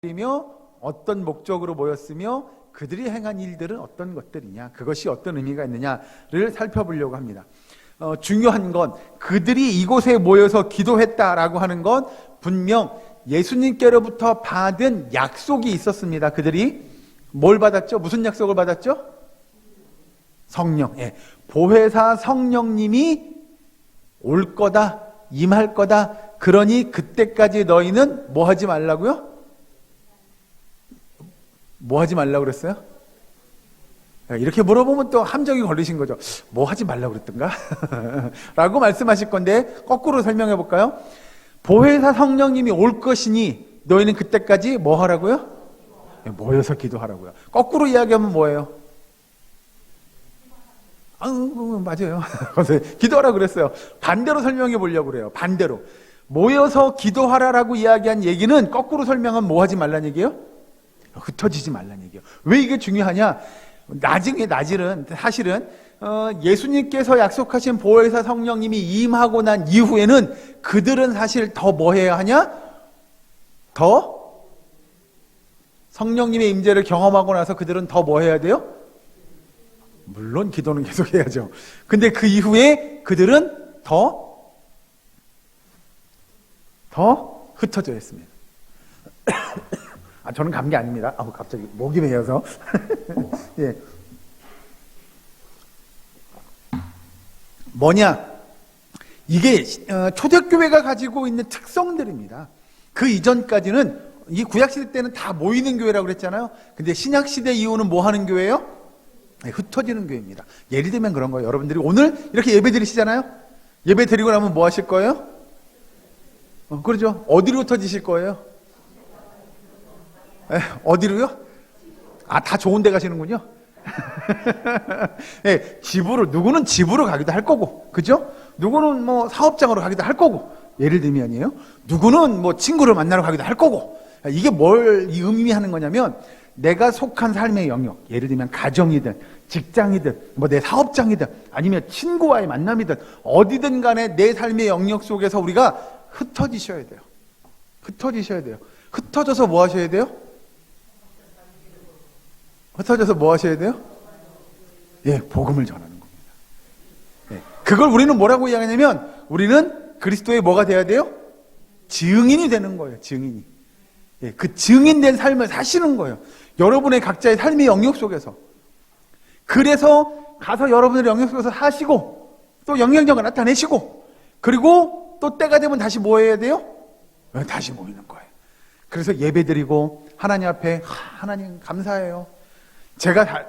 이며 어떤 목적으로 모였으며 그들이 행한 일들은 어떤 것들이냐, 그것이 어떤 의미가 있느냐를 살펴보려고 합니다. 중요한 건 그들이 이곳에 모여서 기도했다라고 하는 건 분명 예수님께로부터 받은 약속이 있었습니다. 그들이 뭘 받았죠? 무슨 약속을 받았죠? 성령. 보혜사 성령님이 올 거다, 임할 거다. 그러니 그때까지 너희는 뭐 하지 말라고요? 뭐 하지 말라고 그랬어요? 이렇게 물어보면 또 함정이 걸리신 거죠. 뭐 하지 말라고 그랬던가? 라고 말씀하실 건데 거꾸로 설명해 볼까요? 보혜사 성령님이 올 것이니 너희는 그때까지 뭐 하라고요? 모여서 기도하라고요. 거꾸로 이야기하면 뭐예요? 맞아요. 기도하라고 그랬어요. 반대로 설명해 보려고 그래요. 반대로. 모여서 기도하라라고 이야기한 얘기는 거꾸로 설명하면 뭐 하지 말란 얘기예요? 흩어지지 말란 얘기예요. 왜 이게 중요하냐? 나중에 사실은 예수님께서 약속하신 보혜사 성령님이 임하고 난 이후에는 그들은 사실 더 뭐 해야 하냐? 더 성령님의 임재를 경험하고 나서 그들은 더 뭐 해야 돼요? 물론 기도는 계속 해야죠. 근데 그 이후에 그들은 더 흩어져 있습니다. 저는 감기 아닙니다. 갑자기 목이 메어서. 예. 뭐냐? 이게 초대교회가 가지고 있는 특성들입니다. 그 이전까지는 이 구약시대 때는 다 모이는 교회라고 그랬잖아요. 근데 신약시대 이후는 뭐 하는 교회예요? 흩어지는 교회입니다. 예를 들면 그런 거예요. 여러분들이 오늘 이렇게 예배 드리시잖아요. 예배 드리고 나면 뭐 하실 거예요? 그러죠. 어디로 흩어지실 거예요? 어디로요? 다 좋은 데 가시는군요. 누구는 집으로 가기도 할 거고, 그죠? 누구는 뭐 사업장으로 가기도 할 거고, 예를 들면이에요. 누구는 뭐 친구를 만나러 가기도 할 거고. 이게 뭘 의미하는 거냐면, 내가 속한 삶의 영역, 예를 들면 가정이든, 직장이든, 뭐 내 사업장이든, 아니면 친구와의 만남이든, 어디든 간에 내 삶의 영역 속에서 우리가 흩어지셔야 돼요. 흩어지셔야 돼요. 흩어져서 뭐 하셔야 돼요? 흩어져서 뭐 하셔야 돼요? 복음을 전하는 겁니다. 그걸 우리는 뭐라고 이야기하냐면 우리는 그리스도의 뭐가 돼야 돼요? 증인이 되는 거예요. 증인이. 그 증인된 삶을 사시는 거예요. 여러분의 각자의 삶의 영역 속에서. 그래서 가서 여러분의 영역 속에서 사시고 또 영향력을 나타내시고 그리고 또 때가 되면 다시 뭐 해야 돼요? 다시 모이는 거예요. 그래서 예배드리고 하나님 앞에 하나님 감사해요.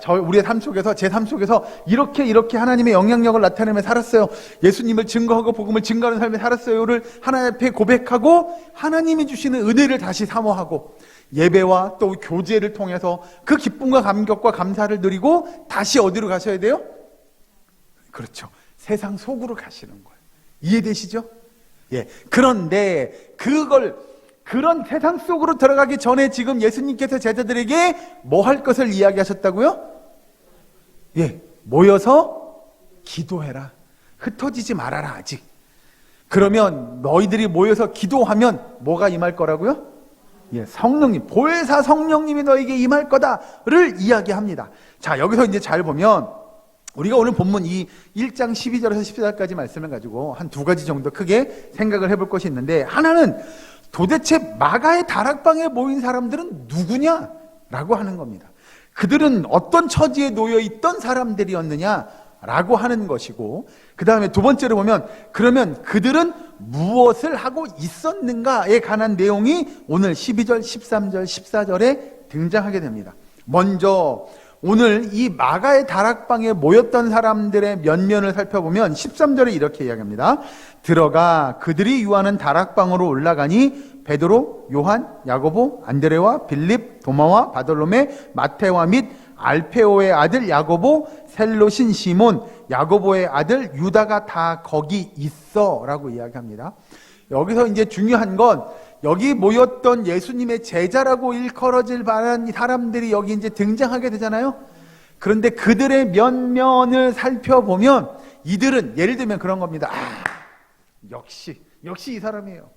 우리의 삶 속에서, 제 삶 속에서 이렇게 하나님의 영향력을 나타내며 살았어요. 예수님을 증거하고 복음을 증거하는 삶에 살았어요를 하나님 앞에 고백하고 하나님이 주시는 은혜를 다시 사모하고 예배와 또 교제를 통해서 그 기쁨과 감격과 감사를 누리고 다시 어디로 가셔야 돼요? 그렇죠. 세상 속으로 가시는 거예요. 이해되시죠? 그런데 그런 세상 속으로 들어가기 전에 지금 예수님께서 제자들에게 뭐 할 것을 이야기하셨다고요? 모여서 기도해라. 흩어지지 말아라, 아직. 그러면 너희들이 모여서 기도하면 뭐가 임할 거라고요? 성령님, 보혜사 성령님이 너에게 임할 거다를 이야기합니다. 자, 여기서 이제 잘 보면 우리가 오늘 본문 이 1장 12절에서 14절까지 말씀을 가지고 한 두 가지 정도 크게 생각을 해볼 것이 있는데, 하나는 도대체 마가의 다락방에 모인 사람들은 누구냐라고 하는 겁니다. 그들은 어떤 처지에 놓여 있던 사람들이었느냐라고 하는 것이고, 그 다음에 두 번째로 보면 그러면 그들은 무엇을 하고 있었는가에 관한 내용이 오늘 12절, 13절, 14절에 등장하게 됩니다. 먼저 오늘 이 마가의 다락방에 모였던 사람들의 면면을 살펴보면 13절에 이렇게 이야기합니다. 들어가 그들이 유하는 다락방으로 올라가니 베드로, 요한, 야고보, 안드레와 빌립, 도마와 바돌로메, 마테와 및 알페오의 아들 야고보, 셀롯인 시몬, 야고보의 아들 유다가 다 거기 있어 라고 이야기합니다. 여기서 이제 중요한 건 여기 모였던 예수님의 제자라고 일컬어질 만한 사람들이 여기 이제 등장하게 되잖아요. 그런데 그들의 면면을 살펴보면 이들은 예를 들면 그런 겁니다. 역시 이 사람이에요.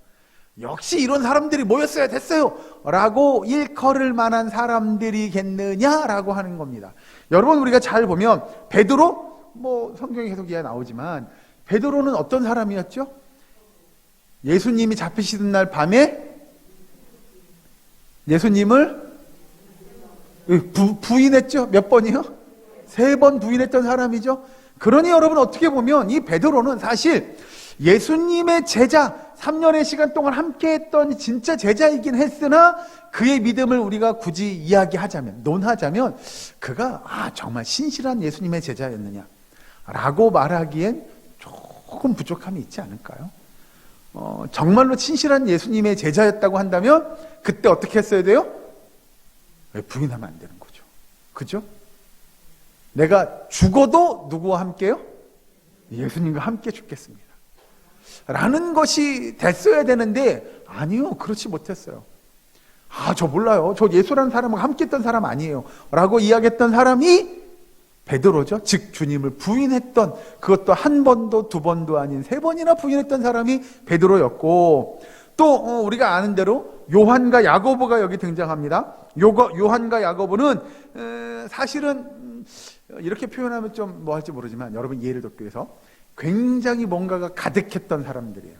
역시 이런 사람들이 모였어야 됐어요 라고 일컬을 만한 사람들이겠느냐라고 하는 겁니다. 여러분, 우리가 잘 보면 베드로, 성경에 계속 이야기 나오지만 베드로는 어떤 사람이었죠? 예수님이 잡히시던 날 밤에 예수님을 부인했죠. 몇 번이요? 3번 부인했던 사람이죠. 그러니 여러분, 어떻게 보면 이 베드로는 사실 예수님의 제자, 3년의 시간 동안 함께했던 진짜 제자이긴 했으나 그의 믿음을 우리가 굳이 이야기하자면, 논하자면 그가 정말 신실한 예수님의 제자였느냐 라고 말하기엔 조금 부족함이 있지 않을까요? 정말로 신실한 예수님의 제자였다고 한다면 그때 어떻게 했어야 돼요? 부인하면 안 되는 거죠. 그죠? 내가 죽어도 누구와 함께요? 예수님과 함께 죽겠습니다 라는 것이 됐어야 되는데, 아니요, 그렇지 못했어요. 저 몰라요, 저 예수라는 사람과 함께 했던 사람 아니에요 라고 이야기했던 사람이 베드로죠. 즉 주님을 부인했던, 그것도 1번도 2번도 아닌 3번이나 부인했던 사람이 베드로였고, 또 우리가 아는 대로 요한과 야고보가 여기 등장합니다. 요한과 야고보는 사실은 이렇게 표현하면 좀 뭐 할지 모르지만 여러분 이해를 돕기 위해서 굉장히 뭔가가 가득했던 사람들이에요.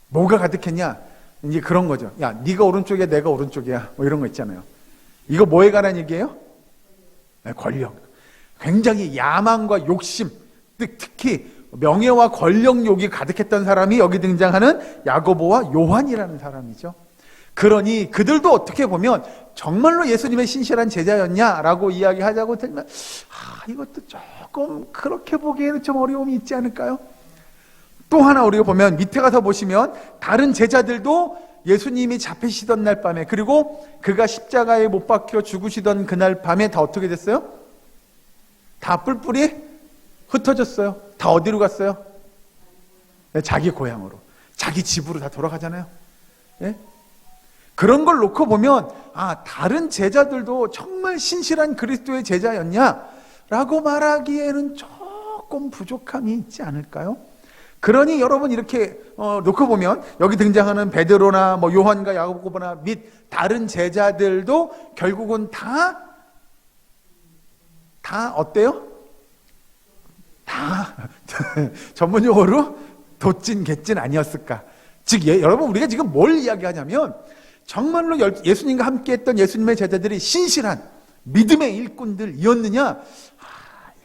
뭐가 가득했냐? 이제 그런 거죠. 야, 네가 오른쪽이야, 내가 오른쪽이야, 뭐 이런 거 있잖아요. 이거 뭐에 관한 얘기예요? 권력. 굉장히 야망과 욕심, 특히 명예와 권력욕이 가득했던 사람이 여기 등장하는 야고보와 요한이라는 사람이죠. 그러니 그들도 어떻게 보면 정말로 예수님의 신실한 제자였냐라고 이야기하자고 들면 이것도 조금 그렇게 보기에는 좀 어려움이 있지 않을까요? 또 하나 우리가 보면 밑에 가서 보시면 다른 제자들도 예수님이 잡히시던 날 밤에, 그리고 그가 십자가에 못 박혀 죽으시던 그날 밤에 다 어떻게 됐어요? 다 뿔뿔이 흩어졌어요. 다 어디로 갔어요? 자기 고향으로, 자기 집으로 다 돌아가잖아요. 예? 그런 걸 놓고 보면 다른 제자들도 정말 신실한 그리스도의 제자였냐라고 말하기에는 조금 부족함이 있지 않을까요? 그러니 여러분 이렇게 놓고 보면 여기 등장하는 베드로나 요한과 야고보나 및 다른 제자들도 결국은 다 어때요? 다 전문 용어로 도찐 개찐 아니었을까? 즉 여러분, 우리가 지금 뭘 이야기하냐면 정말로 예수님과 함께했던 예수님의 제자들이 신실한 믿음의 일꾼들이었느냐?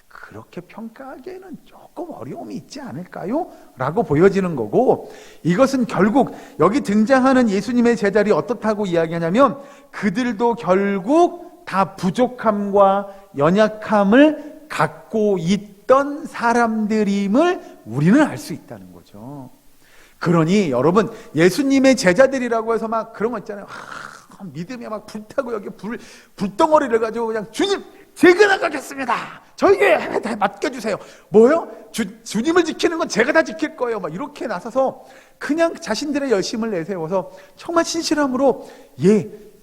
그렇게 평가하기에는 조금 어려움이 있지 않을까요? 라고 보여지는 거고, 이것은 결국 여기 등장하는 예수님의 제자들이 어떻다고 이야기하냐면 그들도 결국 다 부족함과 연약함을 갖고 있던 사람들임을 우리는 알 수 있다는 거죠. 그러니 여러분, 예수님의 제자들이라고 해서 막 그런 거 있잖아요. 믿음이 막 불타고 여기 불덩어리를 가지고 그냥 주님 제가 나가겠습니다, 저에게 다 맡겨주세요. 뭐요? 주님을 지키는 건 제가 다 지킬 거예요. 막 이렇게 나서서 그냥 자신들의 열심을 내세워서 정말 신실함으로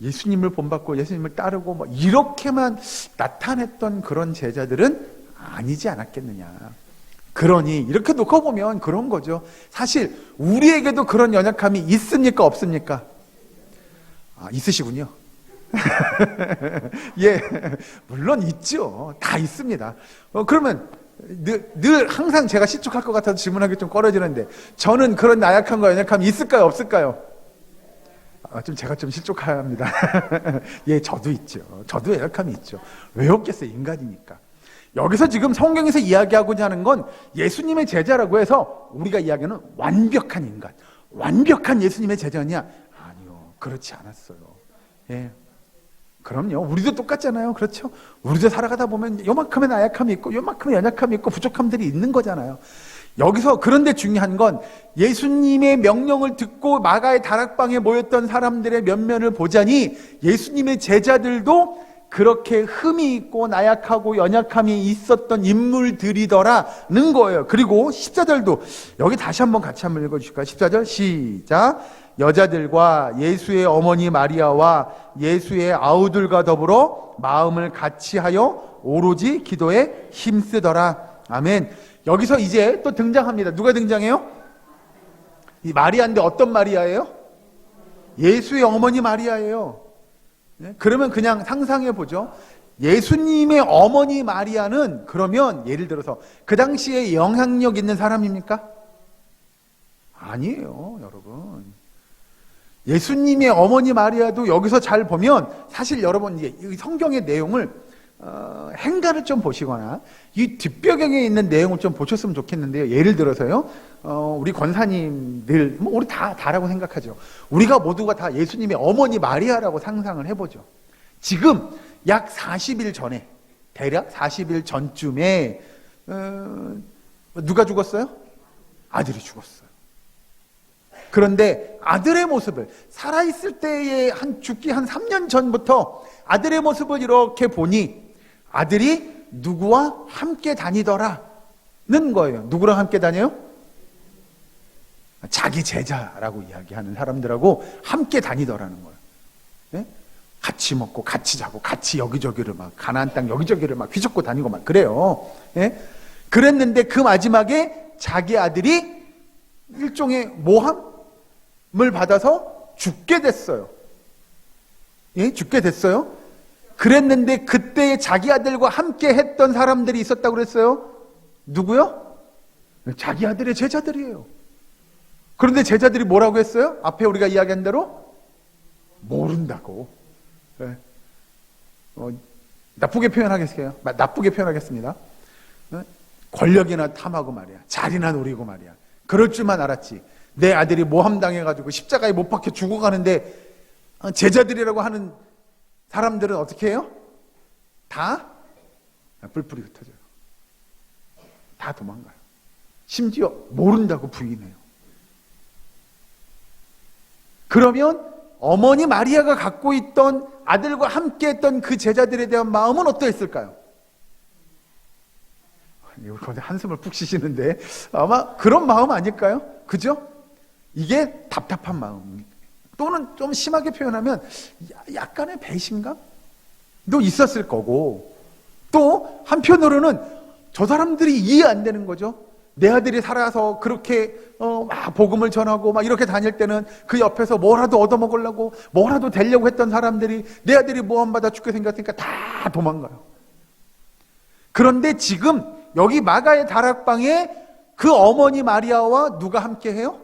예수님을 본받고 예수님을 따르고 뭐 이렇게만 나타냈던 그런 제자들은 아니지 않았겠느냐. 그러니 이렇게 놓고 보면 그런 거죠. 사실 우리에게도 그런 연약함이 있습니까, 없습니까? 있으시군요. 예, 물론 있죠. 다 있습니다. 그러면 늘 항상 제가 실족할 것 같아서 질문하기 좀 꺼려지는데, 저는 그런 나약함과 연약함이 있을까요, 없을까요? 제가 좀 실족합니다. 예, 저도 있죠. 저도 연약함이 있죠. 왜 없겠어요, 인간이니까. 여기서 지금 성경에서 이야기하고자 하는 건 예수님의 제자라고 해서 우리가 이야기하는 완벽한 인간, 완벽한 예수님의 제자냐? 아니요, 그렇지 않았어요. 예, 그럼요. 우리도 똑같잖아요. 그렇죠? 우리도 살아가다 보면 요만큼의 나약함이 있고 요만큼의 연약함이 있고 부족함들이 있는 거잖아요. 여기서 그런데 중요한 건 예수님의 명령을 듣고 마가의 다락방에 모였던 사람들의 면면을 보자니 예수님의 제자들도 그렇게 흠이 있고 나약하고 연약함이 있었던 인물들이더라는 거예요. 그리고 14절도 여기 다시 한번 같이 한번 읽어주실까요? 14절 시작. 여자들과 예수의 어머니 마리아와 예수의 아우들과 더불어 마음을 같이하여 오로지 기도에 힘쓰더라. 아멘. 여기서 이제 또 등장합니다. 누가 등장해요? 이 마리아인데 어떤 마리아예요? 예수의 어머니 마리아예요. 그러면 그냥 상상해 보죠. 예수님의 어머니 마리아는 그러면 예를 들어서 그 당시에 영향력 있는 사람입니까? 아니에요, 여러분. 예수님의 어머니 마리아도 여기서 잘 보면 사실 여러분 이 성경의 내용을 행간을 좀 보시거나 이 뒷배경에 있는 내용을 좀 보셨으면 좋겠는데요. 예를 들어서요, 우리 권사님들, 뭐 우리 다라고 생각하죠. 우리가 모두가 다 예수님의 어머니 마리아라고 상상을 해보죠. 지금 약 40일 전에, 대략 40일 전쯤에 누가 죽었어요? 아들이 죽었어요. 그런데 아들의 모습을 살아있을 때에 죽기 한 3년 전부터 아들의 모습을 이렇게 보니 아들이 누구와 함께 다니더라는 거예요. 누구랑 함께 다녀요? 자기 제자라고 이야기하는 사람들하고 함께 다니더라는 거예요. 네? 같이 먹고 같이 자고 같이 여기저기를 막 가나안 땅 여기저기를 막 휘젓고 다니고 막 그래요. 네? 그랬는데 그 마지막에 자기 아들이 일종의 모함을 받아서 죽게 됐어요. 예? 죽게 됐어요. 그랬는데 그때 자기 아들과 함께 했던 사람들이 있었다고 그랬어요. 누구요? 자기 아들의 제자들이에요. 그런데 제자들이 뭐라고 했어요? 앞에 우리가 이야기한 대로 모른다고. 네. 나쁘게 표현하겠습니다. 네? 권력이나 탐하고 말이야. 자리나 노리고 말이야. 그럴 줄만 알았지. 내 아들이 모함당해가지고 십자가에 못 박혀 죽어가는데 제자들이라고 하는 사람들은 어떻게 해요? 다 뿔뿔이 흩어져요. 다 도망가요. 심지어 모른다고 부인해요. 그러면 어머니 마리아가 갖고 있던 아들과 함께 했던 그 제자들에 대한 마음은 어떠했을까요? 이거 한숨을 푹 쉬시는데 아마 그런 마음 아닐까요? 그죠? 이게 답답한 마음, 또는 좀 심하게 표현하면 약간의 배신감도 있었을 거고, 또 한편으로는 저 사람들이 이해 안 되는 거죠. 내 아들이 살아서 그렇게 막 복음을 전하고 막 이렇게 다닐 때는 그 옆에서 뭐라도 얻어먹으려고 뭐라도 되려고 했던 사람들이 내 아들이 모함받아 죽게 생겼으니까 다 도망가요. 그런데 지금 여기 마가의 다락방에 그 어머니 마리아와 누가 함께 해요?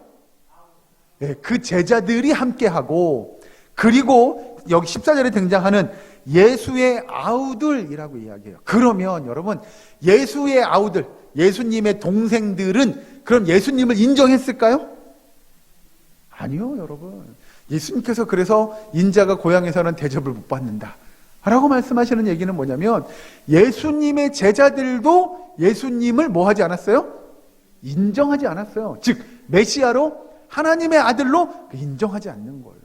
네, 그 제자들이 함께 하고, 그리고 여기 14절에 등장하는 예수의 아우들이라고 이야기해요. 그러면 여러분, 예수의 아우들, 예수님의 동생들은 그럼 예수님을 인정했을까요? 아니요, 여러분. 예수님께서 그래서 인자가 고향에서는 대접을 못 받는다 라고 말씀하시는 얘기는 뭐냐면, 예수님의 제자들도 예수님을 뭐 하지 않았어요? 인정하지 않았어요. 즉 메시아로 하나님의 아들로 인정하지 않는 거예요.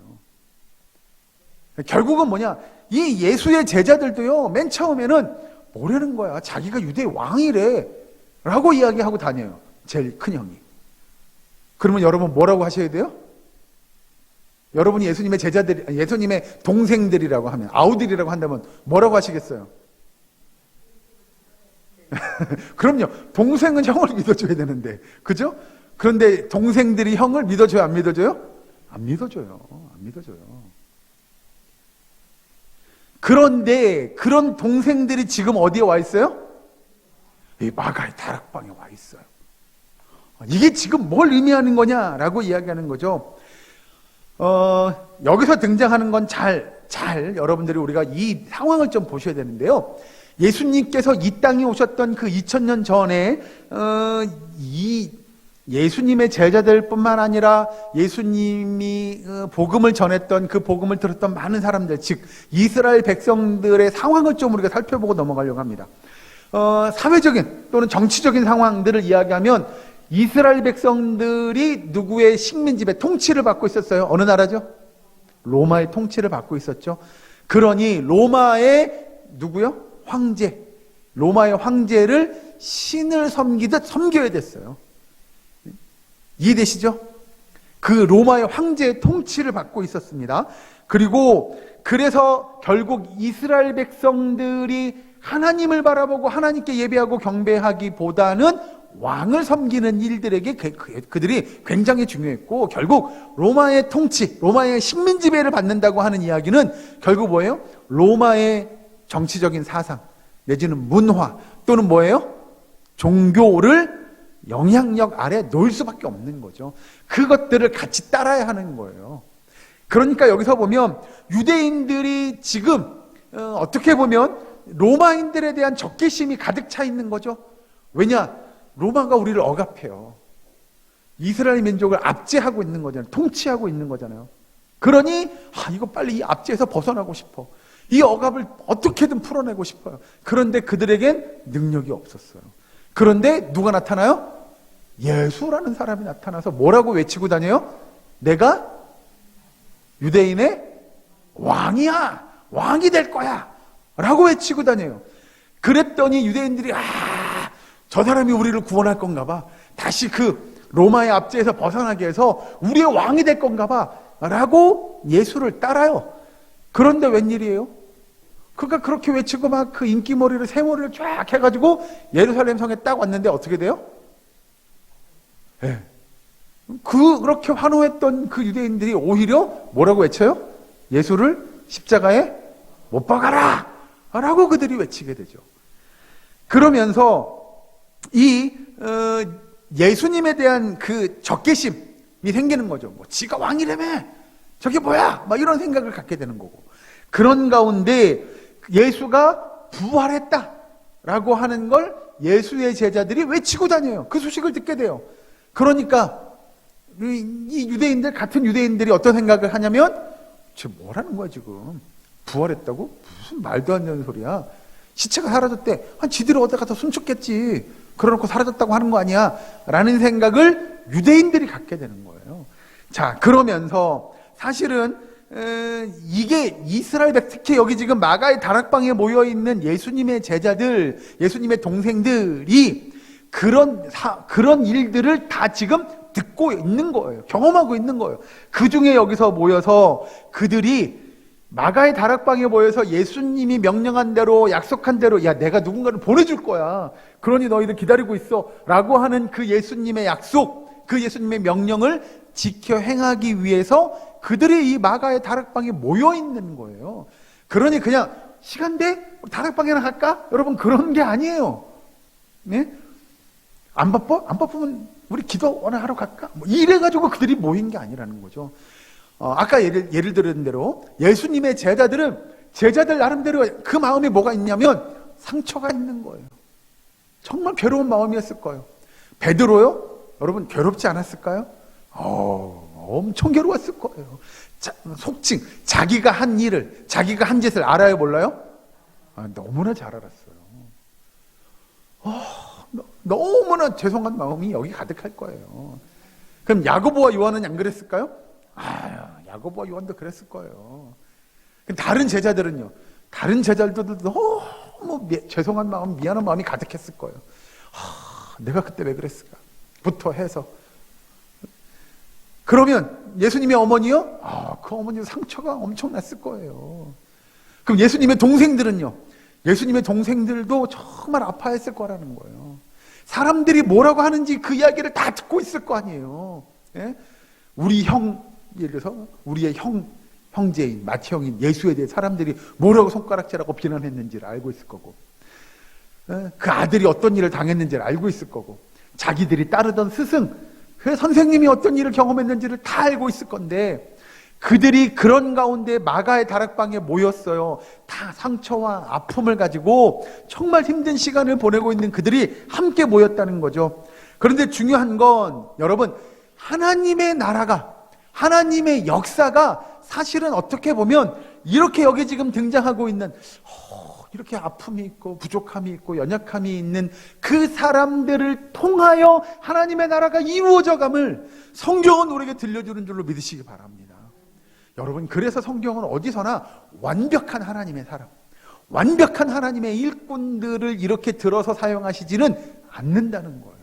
결국은 뭐냐, 이 예수의 제자들도요, 맨 처음에는 뭐라는 거야, 자기가 유대의 왕이래 라고 이야기하고 다녀요. 제일 큰 형이. 그러면 여러분 뭐라고 하셔야 돼요? 여러분이 예수님의 제자들, 예수님의 동생들이라고 하면, 아우들이라고 한다면 뭐라고 하시겠어요? 그럼요. 동생은 형을 믿어줘야 되는데, 그죠? 그런데 동생들이 형을 믿어줘요, 안 믿어줘요? 안 믿어줘요. 안 믿어줘요. 그런데 그런 동생들이 지금 어디에 와 있어요? 이 마가의 다락방에 와 있어요. 이게 지금 뭘 의미하는 거냐라고 이야기하는 거죠. 여기서 등장하는 건 여러분들이 우리가 이 상황을 좀 보셔야 되는데요. 예수님께서 이 땅에 오셨던 그 2000년 전에 이 예수님의 제자들뿐만 아니라 예수님이 복음을 전했던, 그 복음을 들었던 많은 사람들, 즉 이스라엘 백성들의 상황을 좀 우리가 살펴보고 넘어가려고 합니다. 사회적인 또는 정치적인 상황들을 이야기하면 이스라엘 백성들이 누구의 식민지배 통치를 받고 있었어요? 어느 나라죠? 로마의 통치를 받고 있었죠. 그러니 로마의 누구요? 황제, 로마의 황제를 신을 섬기듯 섬겨야 됐어요. 이해되시죠? 그 로마의 황제의 통치를 받고 있었습니다. 그리고 그래서 결국 이스라엘 백성들이 하나님을 바라보고 하나님께 예배하고 경배하기보다는 왕을 섬기는 일들에게 그들이 굉장히 중요했고, 결국 로마의 통치, 로마의 식민 지배를 받는다고 하는 이야기는 결국 뭐예요? 로마의 정치적인 사상 내지는 문화 또는 뭐예요? 종교를 영향력 아래 놓을 수밖에 없는 거죠. 그것들을 같이 따라야 하는 거예요. 그러니까 여기서 보면 유대인들이 지금 어떻게 보면 로마인들에 대한 적개심이 가득 차 있는 거죠. 왜냐? 로마가 우리를 억압해요. 이스라엘 민족을 압제하고 있는 거잖아요. 통치하고 있는 거잖아요. 그러니 이거 빨리 이 압제에서 벗어나고 싶어. 이 억압을 어떻게든 풀어내고 싶어요. 그런데 그들에겐 능력이 없었어요. 그런데 누가 나타나요? 예수라는 사람이 나타나서 뭐라고 외치고 다녀요? 내가 유대인의 왕이야. 왕이 될 거야. 라고 외치고 다녀요. 그랬더니 유대인들이 저 사람이 우리를 구원할 건가 봐. 다시 그 로마의 압제에서 벗어나게 해서 우리의 왕이 될 건가 봐. 라고 예수를 따라요. 그런데 웬일이에요? 그가 그렇게 외치고 막 그 인기머리를, 새머리를 쫙 해가지고 예루살렘 성에 딱 왔는데 어떻게 돼요? 네. 그렇게 환호했던 그 유대인들이 오히려 뭐라고 외쳐요? 예수를 십자가에 못 박아라! 라고 그들이 외치게 되죠. 그러면서 이 예수님에 대한 그 적개심이 생기는 거죠. 뭐 지가 왕이라며 저게 뭐야? 막 이런 생각을 갖게 되는 거고, 그런 가운데 예수가 부활했다라고 하는 걸 예수의 제자들이 외치고 다녀요. 그 소식을 듣게 돼요. 그러니까 이 유대인들, 같은 유대인들이 어떤 생각을 하냐면, 쟤 뭐라는 거야 지금? 부활했다고? 무슨 말도 안 되는 소리야. 시체가 사라졌대. 지들이 어디 가서 숨죽겠지. 그러놓고 사라졌다고 하는 거 아니야? 라는 생각을 유대인들이 갖게 되는 거예요. 자, 그러면서 사실은 이게 이스라엘 특히 여기 지금 마가의 다락방에 모여있는 예수님의 제자들, 예수님의 동생들이 그런 일들을 다 지금 듣고 있는 거예요. 경험하고 있는 거예요. 그 중에 여기서 모여서 그들이 마가의 다락방에 모여서 예수님이 명령한 대로, 약속한 대로, 야, 내가 누군가를 보내줄 거야. 그러니 너희들 기다리고 있어. 라고 하는 그 예수님의 약속, 그 예수님의 명령을 지켜 행하기 위해서 그들이 이 마가의 다락방에 모여 있는 거예요. 그러니 그냥 시간 돼? 다락방에나 갈까? 여러분, 그런 게 아니에요. 네? 안 바빠? 안 바쁘면 우리 기도 오늘 하러 갈까? 뭐 이래가지고 그들이 모인 게 아니라는 거죠. 아까 예를 들은 대로 예수님의 제자들 나름대로 그 마음에 뭐가 있냐면 상처가 있는 거예요. 정말 괴로운 마음이었을 거예요. 베드로요? 여러분 괴롭지 않았을까요? 엄청 괴로웠을 거예요. 속칭 자기가 한 일을, 자기가 한 짓을 알아요, 몰라요? 너무나 잘 알았어요. 너무나 죄송한 마음이 여기 가득할 거예요. 그럼 야고보와 요한은 안 그랬을까요? 야고보와 요한도 그랬을 거예요. 다른 제자들은요? 다른 제자들도 너무 죄송한 마음, 미안한 마음이 가득했을 거예요. 내가 그때 왜 그랬을까? 부터 해서. 그러면 예수님의 어머니요? 그 어머니도 상처가 엄청났을 거예요. 그럼 예수님의 동생들은요? 예수님의 동생들도 정말 아파했을 거라는 거예요. 사람들이 뭐라고 하는지 그 이야기를 다 듣고 있을 거 아니에요. 예? 우리 형, 예를 들어서 우리의 형제인 맏형인 예수에 대해 사람들이 뭐라고 손가락질하고 비난했는지를 알고 있을 거고, 그 아들이 어떤 일을 당했는지를 알고 있을 거고, 자기들이 따르던 스승, 그 선생님이 어떤 일을 경험했는지를 다 알고 있을 건데, 그들이 그런 가운데 마가의 다락방에 모였어요. 다 상처와 아픔을 가지고 정말 힘든 시간을 보내고 있는 그들이 함께 모였다는 거죠. 그런데 중요한 건 여러분, 하나님의 나라가, 하나님의 역사가 사실은 어떻게 보면 이렇게 여기 지금 등장하고 있는 이렇게 아픔이 있고 부족함이 있고 연약함이 있는 그 사람들을 통하여 하나님의 나라가 이루어져감을 성경은 우리에게 들려주는 줄로 믿으시기 바랍니다. 여러분, 그래서 성경은 어디서나 완벽한 하나님의 사람, 완벽한 하나님의 일꾼들을 이렇게 들어서 사용하시지는 않는다는 거예요.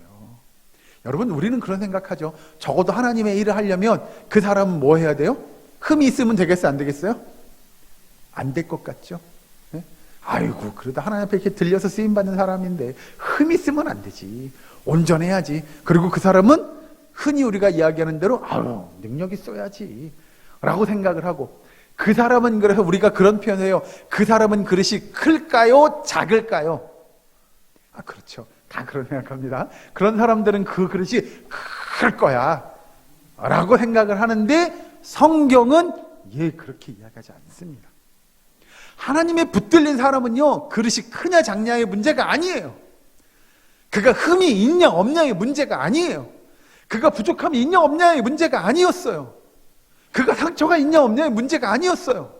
여러분, 우리는 그런 생각하죠. 적어도 하나님의 일을 하려면 그 사람은 뭐 해야 돼요? 흠이 있으면 되겠어요? 안 되겠어요? 안 될 것 같죠? 네? 아이고, 그래도 하나님 앞에 이렇게 들려서 쓰임받는 사람인데 흠이 있으면 안 되지. 온전해야지. 그리고 그 사람은 흔히 우리가 이야기하는 대로 아유, 능력 있어야지 라고 생각을 하고, 그 사람은, 그래서 우리가 그런 표현을 해요. 그 사람은 그릇이 클까요? 작을까요? 아, 그렇죠. 다 그런 생각합니다. 그런 사람들은 그 그릇이 클 거야 라고 생각을 하는데, 성경은 그렇게 이야기하지 않습니다. 하나님의 붙들린 사람은요, 그릇이 크냐 작냐의 문제가 아니에요. 그가 흠이 있냐 없냐의 문제가 아니에요. 그가 부족함이 있냐 없냐의 문제가 아니었어요. 그가 상처가 있냐 없냐의 문제가 아니었어요.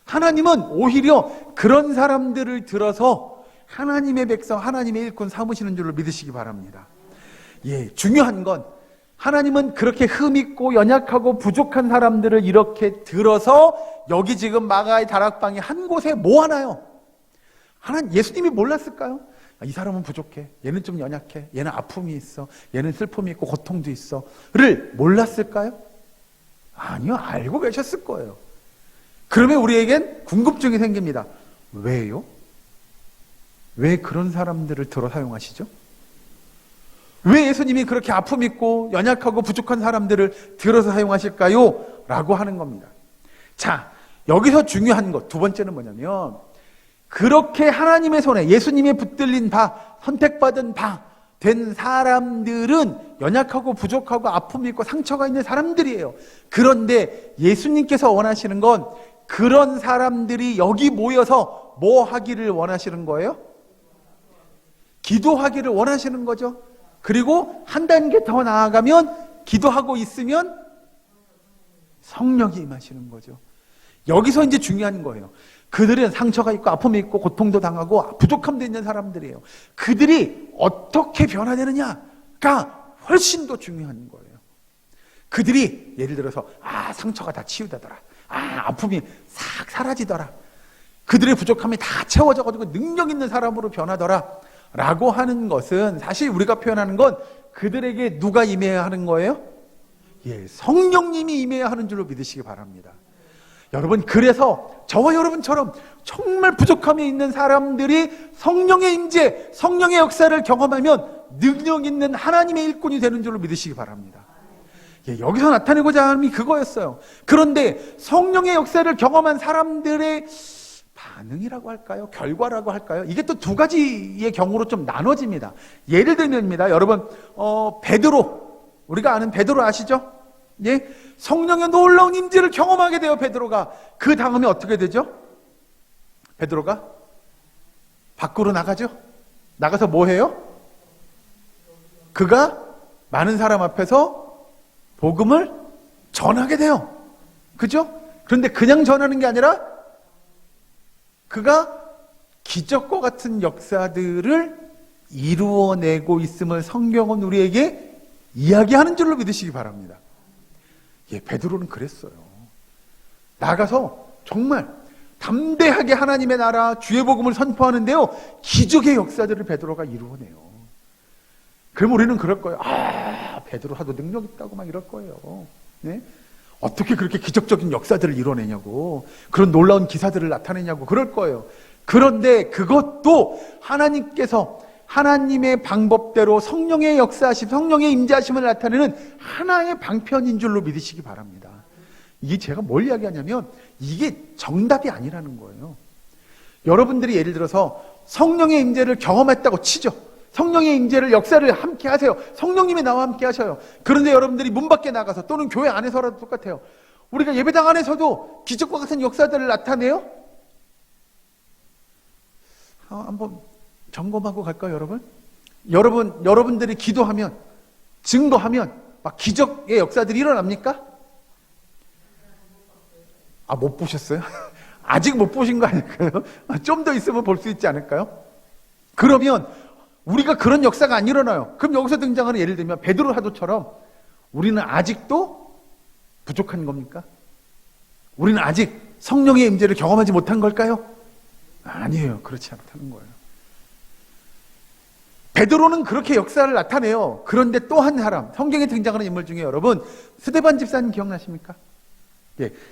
하나님은 오히려 그런 사람들을 들어서 하나님의 백성, 하나님의 일꾼 삼으시는 줄로 믿으시기 바랍니다. 중요한 건 하나님은 그렇게 흠 있고 연약하고 부족한 사람들을 이렇게 들어서 여기 지금 마가의 다락방이 한 곳에 모아놔요. 예수님이 몰랐을까요? 이 사람은 부족해, 얘는 좀 연약해, 얘는 아픔이 있어, 얘는 슬픔이 있고 고통도 있어 를 몰랐을까요? 아니요, 알고 계셨을 거예요. 그러면 우리에겐 궁금증이 생깁니다. 왜요? 왜 그런 사람들을 들어 사용하시죠? 왜 예수님이 그렇게 아픔 있고 연약하고 부족한 사람들을 들어서 사용하실까요? 라고 하는 겁니다. 자, 여기서 중요한 것 두 번째는 뭐냐면, 그렇게 하나님의 손에 예수님이 붙들린 바, 선택받은 바 된 사람들은 연약하고 부족하고 아픔이 있고 상처가 있는 사람들이에요. 그런데 예수님께서 원하시는 건 그런 사람들이 여기 모여서 뭐 하기를 원하시는 거예요? 기도하기를 원하시는 거죠. 그리고 한 단계 더 나아가면 기도하고 있으면 성령이 임하시는 거죠. 여기서 이제 중요한 거예요. 그들은 상처가 있고 아픔이 있고 고통도 당하고 부족함도 있는 사람들이에요. 그들이 어떻게 변화되느냐가 훨씬 더 중요한 거예요. 그들이 예를 들어서 상처가 다 치유되더라, 아픔이 싹 사라지더라, 그들의 부족함이 다 채워져가지고 능력 있는 사람으로 변하더라 라고 하는 것은, 사실 우리가 표현하는 건 그들에게 누가 임해야 하는 거예요? 성령님이 임해야 하는 줄로 믿으시기 바랍니다. 여러분, 그래서 저와 여러분처럼 정말 부족함이 있는 사람들이 성령의 임재, 성령의 역사를 경험하면 능력 있는 하나님의 일꾼이 되는 줄로 믿으시기 바랍니다. 여기서 나타내고자 하는 게 그거였어요. 그런데 성령의 역사를 경험한 사람들의 반응이라고 할까요? 결과라고 할까요? 이게 또 두 가지의 경우로 좀 나눠집니다. 예를 들면입니다. 여러분, 베드로, 우리가 아는 베드로 아시죠? 성령의 놀라운 임재를 경험하게 돼요, 베드로가. 그 다음에 어떻게 되죠? 베드로가 밖으로 나가죠? 나가서 뭐 해요? 그가 많은 사람 앞에서 복음을 전하게 돼요. 그죠? 그런데 그냥 전하는 게 아니라 그가 기적과 같은 역사들을 이루어내고 있음을 성경은 우리에게 이야기하는 줄로 믿으시기 바랍니다. 베드로는 그랬어요. 나가서 정말 담대하게 하나님의 나라 주의 복음을 선포하는데요, 기적의 역사들을 베드로가 이루어내요. 그럼 우리는 그럴 거예요. 베드로 하도 능력 있다고 막 이럴 거예요. 어떻게 그렇게 기적적인 역사들을 이뤄내냐고, 그런 놀라운 기사들을 나타내냐고 그럴 거예요. 그런데 그것도 하나님께서 하나님의 방법대로 성령의 역사하심, 성령의 임재하심을 나타내는 하나의 방편인 줄로 믿으시기 바랍니다. 이게 제가 뭘 이야기하냐면 이게 정답이 아니라는 거예요. 여러분들이 예를 들어서 성령의 임재를 경험했다고 치죠. 성령의 임재를, 역사를 함께 하세요. 성령님이 나와 함께 하셔요. 그런데 여러분들이 문 밖에 나가서, 또는 교회 안에서라도 똑같아요. 우리가 예배당 안에서도 기적과 같은 역사들을 나타내요? 한번 점검하고 갈까요, 여러분? 여러분들이 기도하면, 증거하면 막 기적의 역사들이 일어납니까? 못 보셨어요? 아직 못 보신 거 아닐까요? 좀 더 있으면 볼 수 있지 않을까요? 그러면 우리가 그런 역사가 안 일어나요. 그럼 여기서 등장하는, 예를 들면 베드로 사도처럼 우리는 아직도 부족한 겁니까? 우리는 아직 성령의 임재를 경험하지 못한 걸까요? 아니에요. 그렇지 않다는 거예요. 베드로는 그렇게 역사를 나타내요. 그런데 또 한 사람, 성경에 등장하는 인물 중에 여러분, 스데반 집사님 기억나십니까?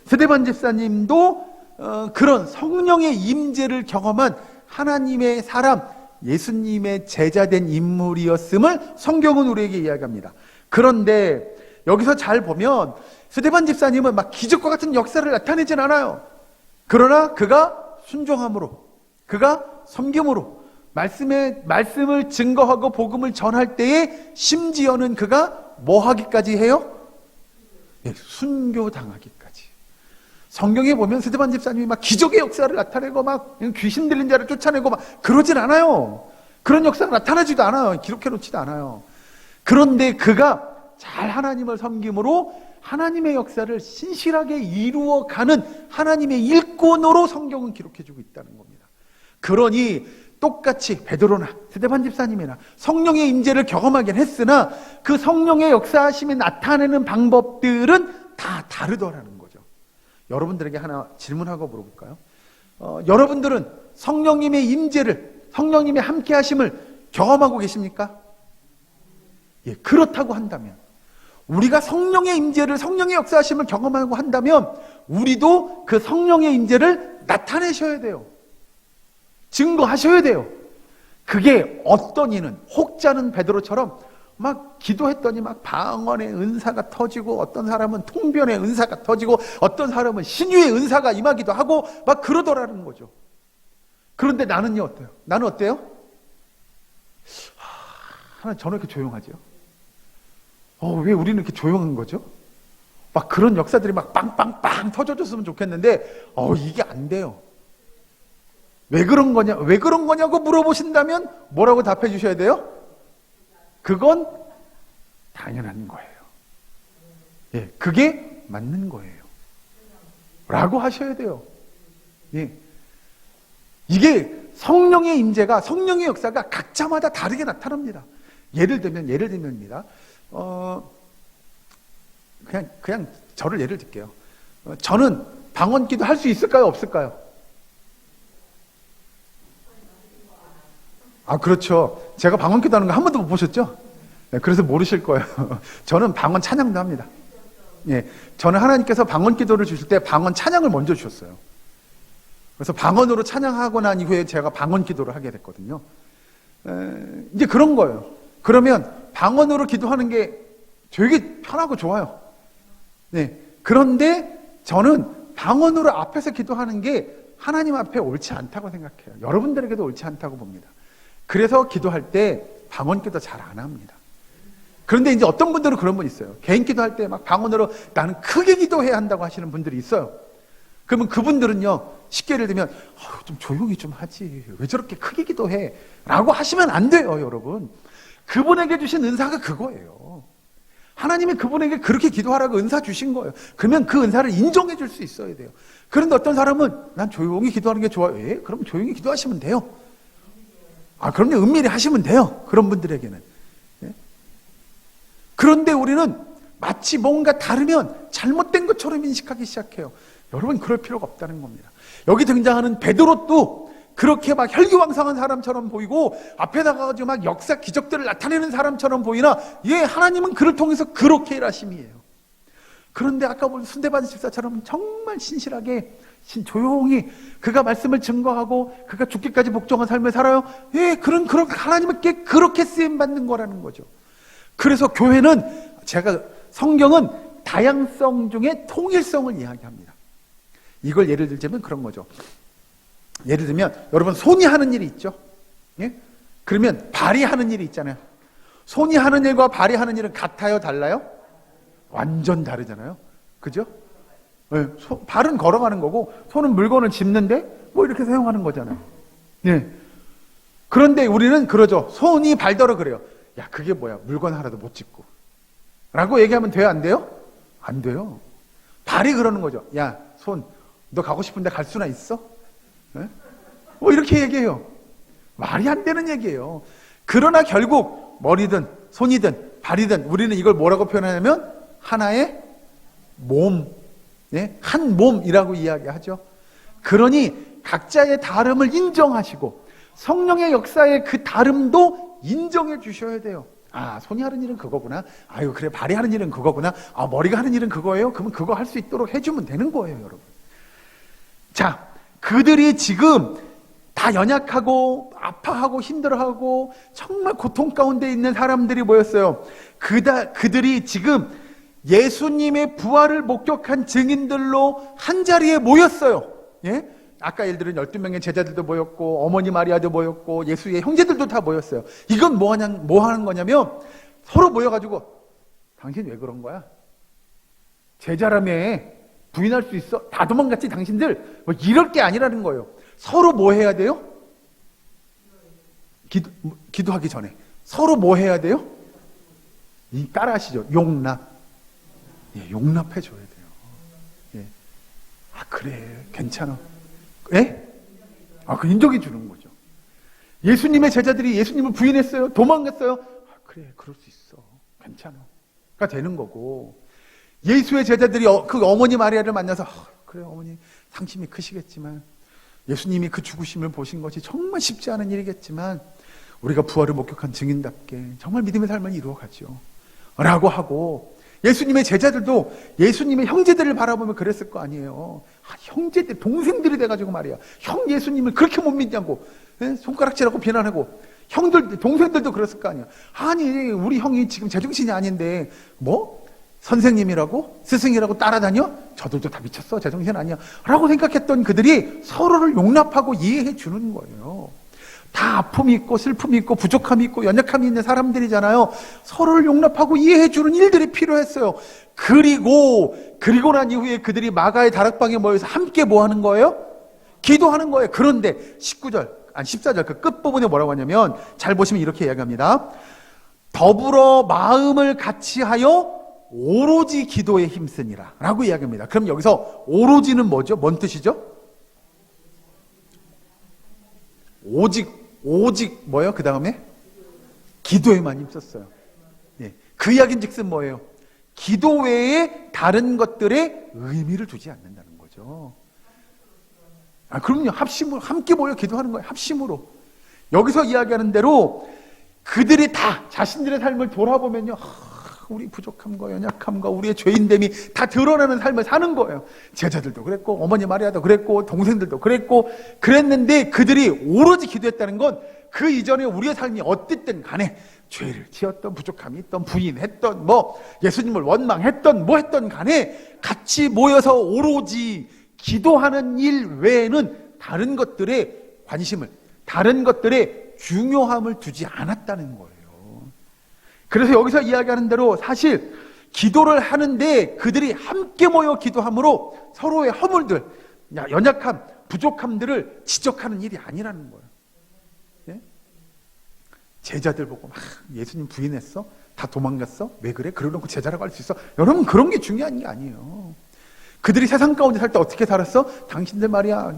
스데반 집사님도 그런 성령의 임재를 경험한 하나님의 사람, 예수님의 제자된 인물이었음을 성경은 우리에게 이야기합니다. 그런데 여기서 잘 보면 스데반 집사님은 막 기적과 같은 역사를 나타내진 않아요. 그러나 그가 순종함으로, 그가 섬김으로 말씀을 증거하고 복음을 전할 때에 심지어는 그가 뭐 하기까지 해요? 네, 순교당하기까지. 성경에 보면 스데반 집사님이 막 기적의 역사를 나타내고 막 귀신 들린 자를 쫓아내고 막 그러진 않아요. 그런 역사가 나타나지도 않아요. 기록해 놓지도 않아요. 그런데 그가 잘 하나님을 섬김으로 하나님의 역사를 신실하게 이루어가는 하나님의 일꾼으로 성경은 기록해주고 있다는 겁니다. 그러니 똑같이 베드로나 스데반 집사님이나 성령의 임재를 경험하긴 했으나 그 성령의 역사하심이 나타내는 방법들은 다 다르더라는 거죠. 여러분들에게 하나 질문하고 물어볼까요? 여러분들은 성령님의 임재를, 성령님의 함께 하심을 경험하고 계십니까? 예, 그렇다고 한다면, 우리가 성령의 임재를, 성령의 역사하심을 경험하고 한다면 우리도 그 성령의 임재를 나타내셔야 돼요. 증거하셔야 돼요. 그게 어떤 이는 혹자는 베드로처럼 막 기도했더니 막 방언의 은사가 터지고, 어떤 사람은 통변의 은사가 터지고, 어떤 사람은 신유의 은사가 임하기도 하고 막 그러더라는 거죠. 그런데 나는요, 어때요? 나는 어때요? 하나, 저는 이렇게 조용하죠. 왜 우리는 이렇게 조용한 거죠? 막 그런 역사들이 막 빵빵빵 터져줬으면 좋겠는데 이게 안 돼요. 왜 그런 거냐고 물어보신다면 뭐라고 답해 주셔야 돼요? 그건 당연한 거예요. 예, 그게 맞는 거예요. 라고 하셔야 돼요. 예. 이게 성령의 임재가, 성령의 역사가 각자마다 다르게 나타납니다. 예를 들면입니다. 그냥 저를 예를 들게요. 저는 방언기도 할 수 있을까요? 없을까요? 그렇죠. 제가 방언기도 하는 거 한 번도 못 보셨죠? 네, 그래서 모르실 거예요. 저는 방언 찬양도 합니다. 예, 저는 하나님께서 방언기도를 주실 때 방언 찬양을 먼저 주셨어요. 그래서 방언으로 찬양하고 난 이후에 제가 방언기도를 하게 됐거든요. 이제 그런 거예요. 그러면 방언으로 기도하는 게 되게 편하고 좋아요. 네. 그런데 저는 방언으로 앞에서 기도하는 게 하나님 앞에 옳지 않다고 생각해요. 여러분들에게도 옳지 않다고 봅니다. 그래서 기도할 때 방언기도 잘 안 합니다. 그런데 이제 어떤 분들은 그런 분 있어요. 개인 기도할 때 막 방언으로 나는 크게 기도해야 한다고 하시는 분들이 있어요. 그러면 그분들은요, 쉽게 예를 들면 좀 조용히 좀 하지, 왜 저렇게 크게 기도해? 라고 하시면 안 돼요, 여러분. 그분에게 주신 은사가 그거예요. 하나님이 그분에게 그렇게 기도하라고 은사 주신 거예요. 그러면 그 은사를 인정해 줄 수 있어야 돼요. 그런데 어떤 사람은 난 조용히 기도하는 게 좋아요. 예? 그럼 조용히 기도하시면 돼요. 그럼요, 은밀히 하시면 돼요. 그런 분들에게는. 예? 그런데 우리는 마치 뭔가 다르면 잘못된 것처럼 인식하기 시작해요. 여러분, 그럴 필요가 없다는 겁니다. 여기 등장하는 베드로도 그렇게 막 혈기왕성한 사람처럼 보이고 앞에 나가가지고 막 역사 기적들을 나타내는 사람처럼 보이나, 하나님은 그를 통해서 그렇게 일하심이에요. 그런데 아까 본 스데반 집사처럼 정말 신실하게 조용히 그가 말씀을 증거하고 그가 죽기까지 복종한 삶을 살아요. 그런 하나님께 그렇게 쓰임 받는 거라는 거죠. 그래서 교회는, 성경은 다양성 중에 통일성을 이야기합니다. 이걸 예를 들자면 그런 거죠. 예를 들면 여러분, 손이 하는 일이 있죠. 예? 그러면 발이 하는 일이 있잖아요. 손이 하는 일과 발이 하는 일은 같아요, 달라요? 완전 다르잖아요. 그죠? 예, 발은 걸어가는 거고 손은 물건을 짚는데 뭐 이렇게 사용하는 거잖아요. 예. 그런데 우리는 그러죠. 손이 발더러 그래요. 야, 그게 뭐야? 물건 하나도 못 짚고. 라고 얘기하면 돼요, 안 돼요? 안 돼요. 발이 그러는 거죠. 야, 손, 너 가고 싶은데 갈 수나 있어? 네? 뭐 이렇게 얘기해요. 말이 안 되는 얘기예요. 그러나 결국 머리든 손이든 발이든 우리는 이걸 뭐라고 표현하냐면 하나의 몸, 한 몸이라고 이야기하죠. 그러니 각자의 다름을 인정하시고 성령의 역사의 그 다름도 인정해 주셔야 돼요. 손이 하는 일은 그거구나. 그래, 발이 하는 일은 그거구나. 머리가 하는 일은 그거예요. 그러면 그거 할 수 있도록 해주면 되는 거예요, 여러분. 자, 그들이 지금 다 연약하고 아파하고 힘들어하고 정말 고통 가운데 있는 사람들이 모였어요. 그들이 지금 예수님의 부활을 목격한 증인들로 한자리에 모였어요. 예? 아까 예를 들은 12명의 제자들도 모였고 어머니 마리아도 모였고 예수의 형제들도 다 모였어요. 이건 뭐 하는 거냐면 서로 모여가지고 당신 왜 그런 거야? 제자라며 부인할 수 있어? 다 도망갔지 당신들? 뭐 이럴 게 아니라는 거예요. 서로 뭐 해야 돼요? 기도하기 전에 서로 뭐 해야 돼요? 따라하시죠. 용납. 예, 용납해 줘야 돼요. 예. 아 그래 괜찮아. 예? 그 인정해 주는 거죠. 예수님의 제자들이 예수님을 부인했어요. 도망갔어요. 그래 그럴 수 있어. 괜찮아.가 되는 거고, 예수의 제자들이 그 어머니 마리아를 만나서 그래 어머니 상심이 크시겠지만 예수님이 그 죽으심을 보신 것이 정말 쉽지 않은 일이겠지만 우리가 부활을 목격한 증인답게 정말 믿음의 삶을 이루어가죠 라고 하고, 예수님의 제자들도 예수님의 형제들을 바라보면 그랬을 거 아니에요. 형제들, 동생들이 돼가지고 말이야. 형 예수님을 그렇게 못 믿냐고, 손가락질하고 비난하고, 동생들도 그랬을 거 아니야. 아니, 우리 형이 지금 제정신이 아닌데, 뭐? 선생님이라고? 스승이라고 따라다녀? 저들도 다 미쳤어. 제정신 아니야. 라고 생각했던 그들이 서로를 용납하고 이해해 주는 거예요. 다 아픔이 있고 슬픔이 있고 부족함이 있고 연약함이 있는 사람들이잖아요. 서로를 용납하고 이해해 주는 일들이 필요했어요. 그리고 난 이후에 그들이 마가의 다락방에 모여서 함께 뭐 하는 거예요? 기도하는 거예요. 그런데 14절 그 끝부분에 뭐라고 하냐면, 잘 보시면 이렇게 이야기합니다. 더불어 마음을 같이하여 오로지 기도에 힘쓰니라 라고 이야기합니다. 그럼 여기서 오로지는 뭐죠? 뭔 뜻이죠? 오직 뭐예요? 그 다음에 기도에만 힘썼어요. 예. 그 이야기는 즉슨 뭐예요? 기도 외에 다른 것들에 의미를 두지 않는다는 거죠. 그럼요. 합심으로 함께 모여 기도하는 거예요. 합심으로. 여기서 이야기하는 대로 그들이 다 자신들의 삶을 돌아보면요, 우리 부족함과 연약함과 우리의 죄인됨이 다 드러나는 삶을 사는 거예요. 제자들도 그랬고 어머니 마리아도 그랬고 동생들도 그랬는데 그들이 오로지 기도했다는 건 그 이전에 우리의 삶이 어땠든 간에 죄를 지었던, 부족함이 있던, 부인했던, 뭐 예수님을 원망했던, 뭐 했던 간에 같이 모여서 오로지 기도하는 일 외에는 다른 것들에 관심을, 다른 것들에 중요함을 두지 않았다는 거예요. 그래서 여기서 이야기하는 대로 사실 기도를 하는데 그들이 함께 모여 기도함으로 서로의 허물들, 연약함, 부족함들을 지적하는 일이 아니라는 거예요. 예? 제자들 보고 막 예수님 부인했어? 다 도망갔어? 왜 그래? 그러놓고 제자라고 할 수 있어? 여러분, 그런 게 중요한 게 아니에요. 그들이 세상 가운데 살 때 어떻게 살았어? 당신들 말이야,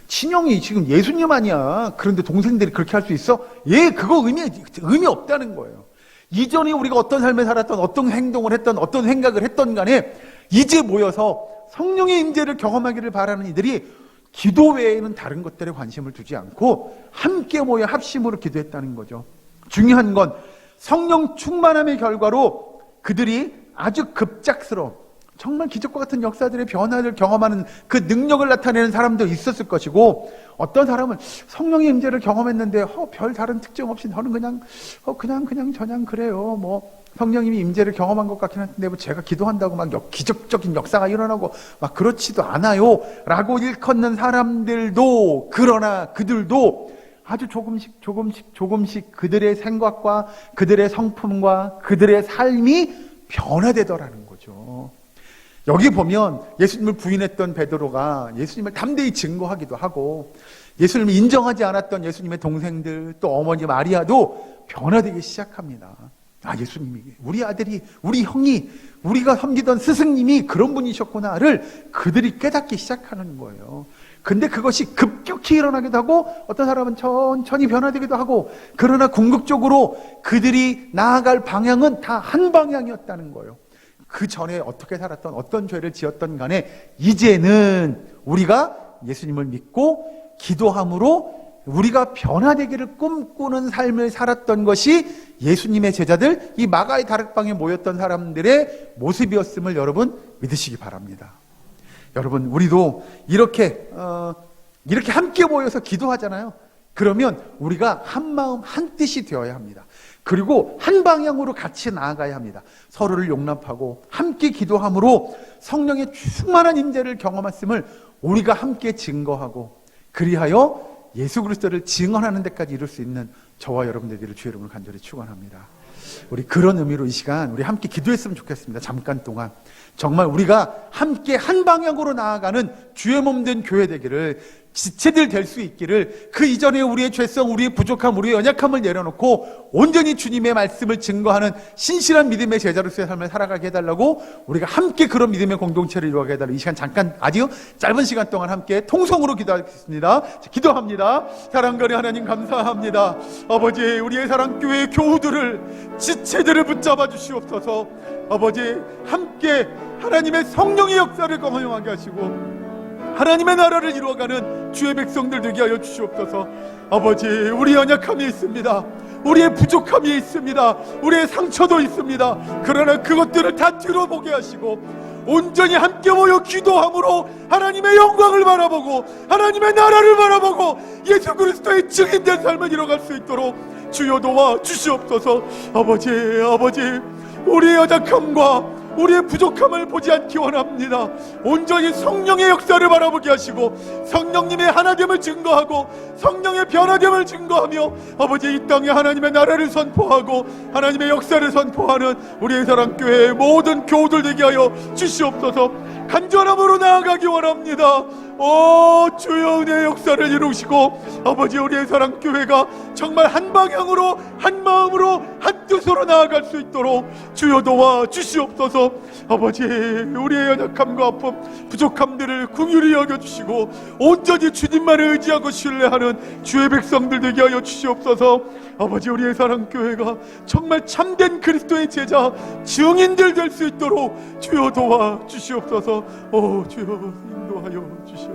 친형이 지금 예수님 아니야. 그런데 동생들이 그렇게 할 수 있어? 예, 그거 의미 없다는 거예요. 이전에 우리가 어떤 삶을 살았던, 어떤 행동을 했던, 어떤 생각을 했던 간에 이제 모여서 성령의 임재를 경험하기를 바라는 이들이 기도 외에는 다른 것들에 관심을 두지 않고 함께 모여 합심으로 기도했다는 거죠. 중요한 건 성령 충만함의 결과로 그들이 아주 급작스러운, 정말 기적과 같은 역사들의 변화를 경험하는 그 능력을 나타내는 사람도 있었을 것이고, 어떤 사람은 성령의 임재를 경험했는데 별 다른 특징 없이 너는 그냥 그래요. 뭐 성령님이 임재를 경험한 것 같긴 한데 뭐 제가 기도한다고 막 기적적인 역사가 일어나고 막 그렇지도 않아요 라고 일컫는 사람들도, 그러나 그들도 아주 조금씩 그들의 생각과 그들의 성품과 그들의 삶이 변화되더라는 거죠. 여기 보면 예수님을 부인했던 베드로가 예수님을 담대히 증거하기도 하고, 예수님을 인정하지 않았던 예수님의 동생들, 또 어머니 마리아도 변화되기 시작합니다. 예수님이, 우리 아들이, 우리 형이, 우리가 섬기던 스승님이 그런 분이셨구나를 그들이 깨닫기 시작하는 거예요. 근데 그것이 급격히 일어나기도 하고 어떤 사람은 천천히 변화되기도 하고, 그러나 궁극적으로 그들이 나아갈 방향은 다 한 방향이었다는 거예요. 그 전에 어떻게 살았던, 어떤 죄를 지었던 간에 이제는 우리가 예수님을 믿고 기도함으로 우리가 변화되기를 꿈꾸는 삶을 살았던 것이 예수님의 제자들, 이 마가의 다락방에 모였던 사람들의 모습이었음을 여러분 믿으시기 바랍니다. 여러분, 우리도 이렇게 이렇게 함께 모여서 기도하잖아요. 그러면 우리가 한 마음 한 뜻이 되어야 합니다. 그리고 한 방향으로 같이 나아가야 합니다. 서로를 용납하고 함께 기도함으로 성령의 충만한 임재를 경험했음을 우리가 함께 증거하고, 그리하여 예수 그리스도를 증언하는 데까지 이룰 수 있는 저와 여러분들 되기를 주의 이름으로 간절히 축원합니다. 우리 그런 의미로 이 시간 우리 함께 기도했으면 좋겠습니다. 잠깐 동안 정말 우리가 함께 한 방향으로 나아가는 주의 몸 된 교회 되기를, 지체들 될 수 있기를, 그 이전에 우리의 죄성, 우리의 부족함, 우리의 연약함을 내려놓고 온전히 주님의 말씀을 증거하는 신실한 믿음의 제자로서의 삶을 살아가게 해달라고, 우리가 함께 그런 믿음의 공동체를 이루게 해달라고 이 시간 잠깐 아주 짧은 시간 동안 함께 통성으로 기도하겠습니다. 기도합니다. 사랑하는 하나님 감사합니다. 아버지, 우리의 사랑교회 교우들을, 지체들을 붙잡아 주시옵소서. 아버지, 함께 하나님의 성령의 역사를 경험하게 하시고 하나님의 나라를 이루어가는 주의 백성들 되게 하여 주시옵소서. 아버지, 우리 연약함이 있습니다. 우리의 부족함이 있습니다. 우리의 상처도 있습니다. 그러나 그것들을 다 뒤로 보게 하시고 온전히 함께 모여 기도함으로 하나님의 영광을 바라보고 하나님의 나라를 바라보고 예수 그리스도의 증인된 삶을 이뤄갈 수 있도록 주여 도와 주시옵소서. 아버지, 우리의 연약함과 우리의 부족함을 보지 않기 원합니다. 온전히 성령의 역사를 바라보게 하시고 성령님의 하나됨을 증거하고 성령의 변화됨을 증거하며 아버지, 이 땅에 하나님의 나라를 선포하고 하나님의 역사를 선포하는 우리의 사랑교회의 모든 교우들 되게 하여 주시옵소서. 간절함으로 나아가기 원합니다. 주여 은혜의 역사를 이루시고 아버지, 우리의 사랑교회가 정말 한 방향으로 한 마음으로 한 뜻으로 나아갈 수 있도록 주여 도와 주시옵소서. 아버지, 우리의 연약함과 아픔, 부족함들을 긍휼히 여겨주시고 온전히 주님만을 의지하고 신뢰하는 주의 백성들 되게 하여 주시옵소서. 아버지, 우리의 사랑교회가 정말 참된 그리스도의 제자, 증인들 될 수 있도록 주여 도와 주시옵소서. 주여 인도하여 주시옵소서.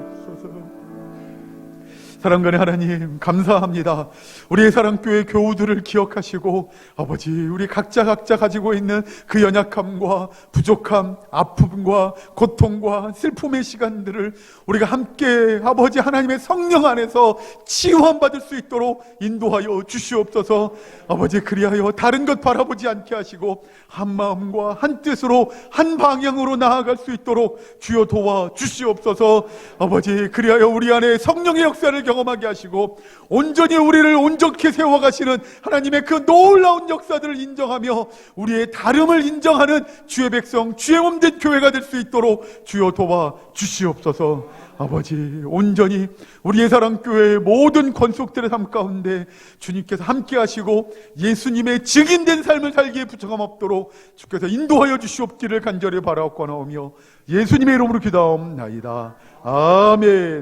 사랑하는 하나님 감사합니다. 우리의 사랑교회 교우들을 기억하시고 아버지, 우리 각자 가지고 있는 그 연약함과 부족함, 아픔과 고통과 슬픔의 시간들을 우리가 함께 아버지 하나님의 성령 안에서 치유함받을 수 있도록 인도하여 주시옵소서. 아버지, 그리하여 다른 것 바라보지 않게 하시고 한 마음과 한 뜻으로 한 방향으로 나아갈 수 있도록 주여 도와 주시옵소서. 아버지, 그리하여 우리 안에 성령의 역사를 경험하게 하시고 온전히 우리를 온전케 세워가시는 하나님의 그 놀라운 역사들을 인정하며 우리의 다름을 인정하는 주의 백성, 주의 몸된 교회가 될 수 있도록 주여 도와 주시옵소서. 아버지, 온전히 우리의 사랑교회의 모든 권속들의 삶 가운데 주님께서 함께 하시고 예수님의 증인된 삶을 살기에 부족함 없도록 주께서 인도하여 주시옵기를 간절히 바라옵고나오며 예수님의 이름으로 기도하옵나이다. 아멘.